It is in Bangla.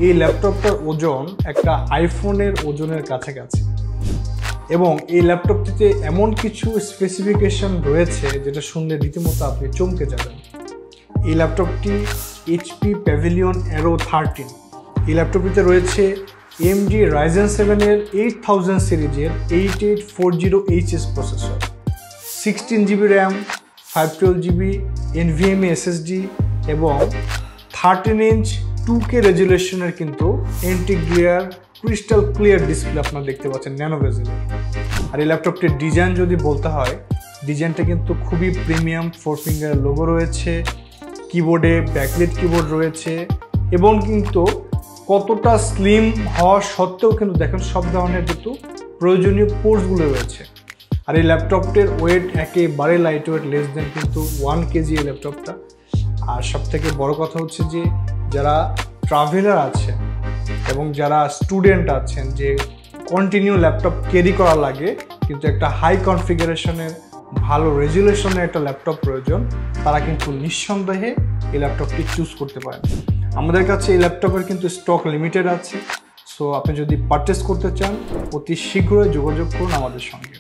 এই ল্যাপটপটার ওজন একটা আইফোনের ওজনের কাছাকাছি এবং এই ল্যাপটপটিতে এমন কিছু স্পেসিফিকেশন রয়েছে যেটা শুনলে রীতিমতো আপনি চমকে যাবেন। এই ল্যাপটপটি HP Pavilion Aero 13। এই ল্যাপটপটিতে রয়েছে AMD Ryzen 7 এর 8000 সিরিজের 8840HS processor, 16GB RAM, 512GB NVMe SSD এবং 13-inch 2K রেজুলেশনের কিন্তু এন্টি-গ্লেয়ার ক্রিস্টাল ক্লিয়ার ডিসপ্লে আপনারা দেখতে পাচ্ছেন ন্যানো বেজেলের। আর এই ল্যাপটপটির ডিজাইন যদি বলতে হয়, ডিজাইনটা কিন্তু খুবই প্রিমিয়াম। 4 ফিঙ্গারের লোগো রয়েছে, কিবোর্ডে ব্যাকলাইট কিবোর্ড রয়েছে এবং কিন্তু কতটা স্লিম হওয়া সত্ত্বেও কিন্তু দেখেন সব ধরনের কিন্তু প্রয়োজনীয় পোর্টসগুলো রয়েছে। আর এই ল্যাপটপটির ওয়েট একেবারে লাইট ওয়েট, লেস দেন কিন্তু 1 কেজি এই ল্যাপটপটা। আর সবথেকে বড় কথা হচ্ছে যে যারা ট্রাভেলার আছেন এবং যারা স্টুডেন্ট আছেন যে কন্টিনিউ ল্যাপটপ ক্যারি করা লাগে কিন্তু একটা হাই কনফিগারেশনের ভালো রেজুলেশনের একটা ল্যাপটপ প্রয়োজন, তারা কিন্তু নিঃসন্দেহে এই ল্যাপটপটি চুজ করতে পারেন। আমাদের কাছে এই ল্যাপটপের কিন্তু স্টক লিমিটেড আছে। সো আপনি যদি পারচেস করতে চান অতি শীঘ্রই যোগাযোগ করুন আমাদের সঙ্গে।